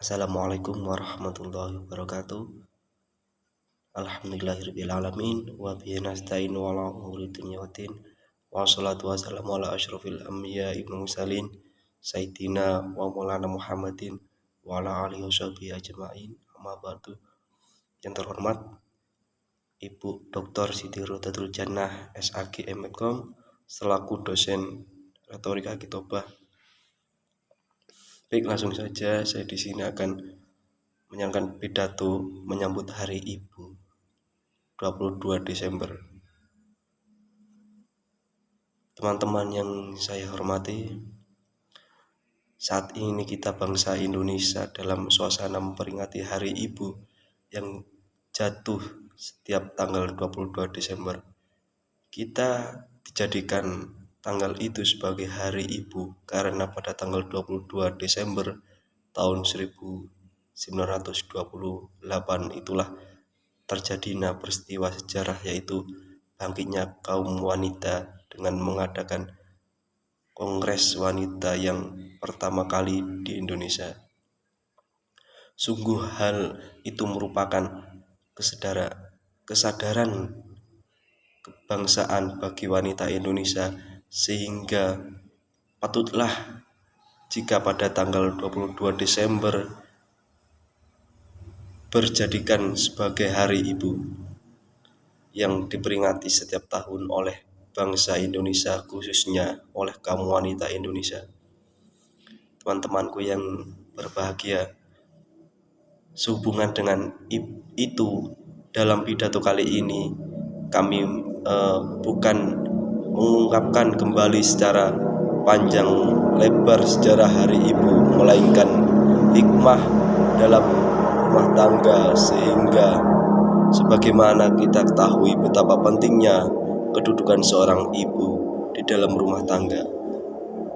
Assalamualaikum warahmatullahi wabarakatuh. Alhamdulillahirrabbilalamin. Wa bihi nasta'in wa ala umuri dunya waddin. Wassalatu wassalamu ala asyrafil anbiya'i wal mursalin Sayyidina wa maulana Muhammadin wa ala alihi washabihi ajma'in. Amma ba'du. Yang terhormat Ibu Dr. Siti Rodatul Jannah SAG M.Com selaku dosen retorika Kitobah. Baik, langsung saja saya di sini akan menyampaikan pidato menyambut Hari Ibu 22 Desember. Teman-teman yang saya hormati, saat ini kita bangsa Indonesia dalam suasana memperingati Hari Ibu yang jatuh setiap tanggal 22 Desember. Kita dijadikan tanggal itu sebagai Hari Ibu karena pada tanggal 22 Desember tahun 1928 itulah terjadinya peristiwa sejarah, yaitu bangkitnya kaum wanita dengan mengadakan Kongres Wanita yang pertama kali di Indonesia. Sungguh hal itu merupakan kesadaran kebangsaan bagi wanita Indonesia, sehingga patutlah jika pada tanggal 22 Desember berjadikan sebagai Hari Ibu yang diperingati setiap tahun oleh bangsa Indonesia, khususnya oleh kaum wanita Indonesia. Teman-temanku yang berbahagia, sehubungan dengan itu, dalam pidato kali ini kami bukan mengungkapkan kembali secara panjang lebar sejarah Hari Ibu, melainkan hikmah dalam rumah tangga, sehingga sebagaimana kita ketahui betapa pentingnya kedudukan seorang ibu di dalam rumah tangga.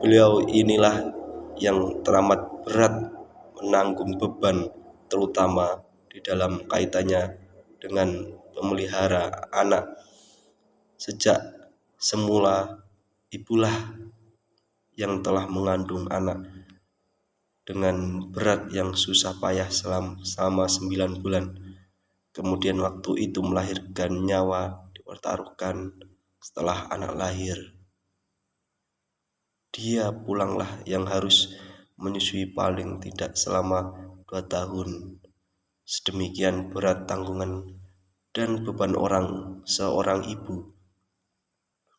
Beliau inilah yang teramat berat menanggung beban, terutama di dalam kaitannya dengan memelihara anak. Sejak semula ibulah yang telah mengandung anak dengan berat yang susah payah selama 9 bulan. Kemudian waktu itu melahirkan, nyawa dipertaruhkan. Setelah anak lahir, dia pulanglah yang harus menyusui paling tidak selama 2 tahun. Sedemikian berat tanggungan dan beban seorang ibu.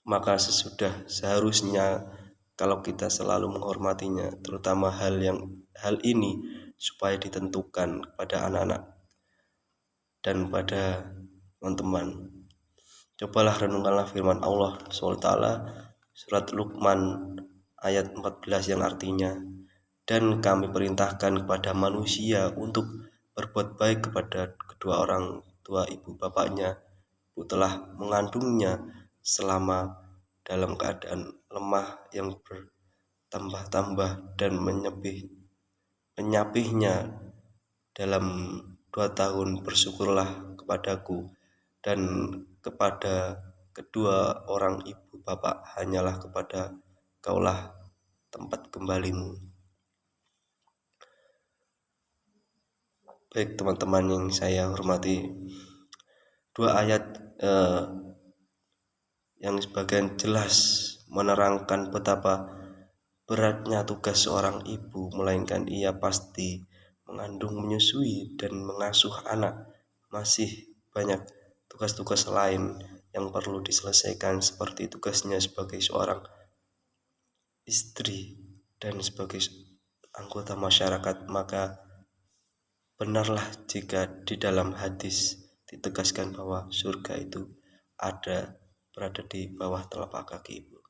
Maka seharusnya kalau kita selalu menghormatinya, terutama hal ini supaya ditentukan pada anak-anak dan pada teman-teman. Cobalah renungkanlah firman Allah SWT surat Luqman ayat 14 yang artinya, dan kami perintahkan kepada manusia untuk berbuat baik kepada kedua orang tua ibu bapaknya. Ibu telah mengandungnya selama dalam keadaan lemah yang bertambah-tambah dan menyapihnya dalam 2 tahun. Bersyukurlah kepadaku dan kepada kedua orang ibu bapak, hanyalah kepada kaulah tempat kembalimu. Baik teman-teman yang saya hormati, 2 ayat yang sebagian jelas menerangkan betapa beratnya tugas seorang ibu, melainkan ia pasti mengandung, menyusui, dan mengasuh anak. Masih banyak tugas-tugas lain yang perlu diselesaikan, seperti tugasnya sebagai seorang istri dan sebagai anggota masyarakat. Maka benarlah jika di dalam hadis ditegaskan bahwa surga itu berada di bawah telapak kaki ibu.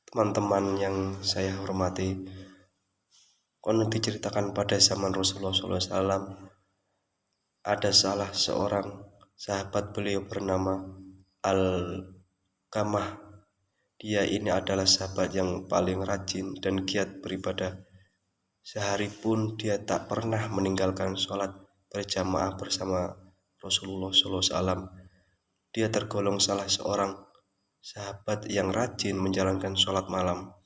Teman-teman yang saya hormati, konon diceritakan pada zaman Rasulullah SAW ada salah seorang sahabat beliau bernama Al-Qamah. Dia ini adalah sahabat yang paling rajin dan giat beribadah. Sehari pun dia tak pernah meninggalkan sholat berjamaah bersama Rasulullah SAW. Dia tergolong salah seorang sahabat yang rajin menjalankan sholat malam.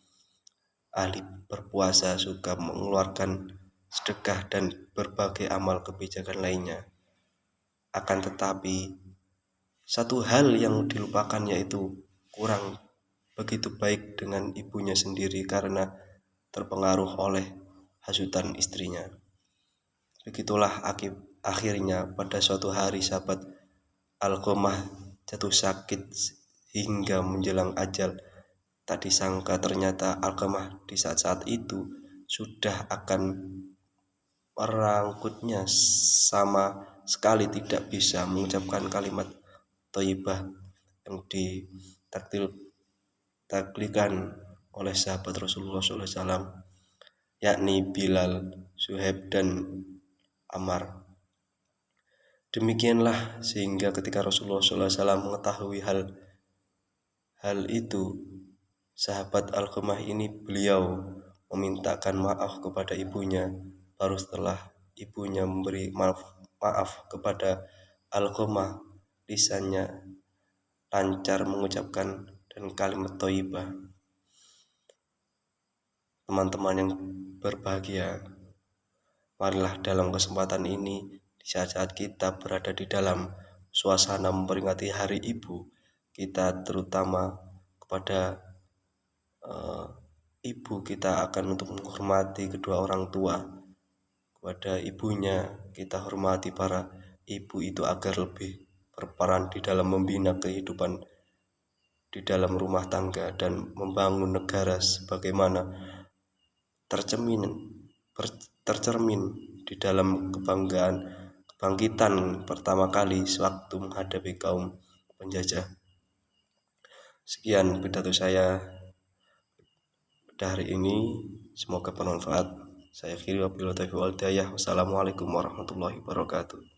ahli berpuasa, suka mengeluarkan sedekah dan berbagai amal kebijakan lainnya. Akan tetapi satu hal yang dilupakan, yaitu kurang begitu baik dengan ibunya sendiri karena terpengaruh oleh hasutan istrinya. Begitulah akhirnya pada suatu hari sahabat Alqamah jatuh sakit hingga menjelang ajal. Tak disangka ternyata Alqamah di saat-saat itu sudah akan merangkutnya, sama sekali tidak bisa mengucapkan kalimat thayyibah yang ditaklikan oleh sahabat Rasulullah SAW, yakni Bilal, Suhaib, dan Ammar. Demikianlah sehingga ketika Rasulullah SAW mengetahui hal itu, sahabat Alqamah ini beliau memintakan maaf kepada ibunya. Baru setelah ibunya memberi maaf kepada Alqamah, lisannya lancar mengucapkan dan kalimat thayyibah. Teman-teman yang berbahagia, marilah dalam kesempatan ini, di saat-saat kita berada di dalam suasana memperingati Hari Ibu, kita terutama kepada ibu, kita akan untuk menghormati kedua orang tua. Kepada ibunya kita hormati para ibu itu agar lebih berperan di dalam membina kehidupan di dalam rumah tangga dan membangun negara sebagaimana tercermin di dalam kebangkitan pertama kali sewaktu menghadapi kaum penjajah. Sekian pidato saya pada hari ini, semoga bermanfaat. Saya akhiri wabillahi taufiq wal hidayah. Wassalamualaikum warahmatullahi wabarakatuh.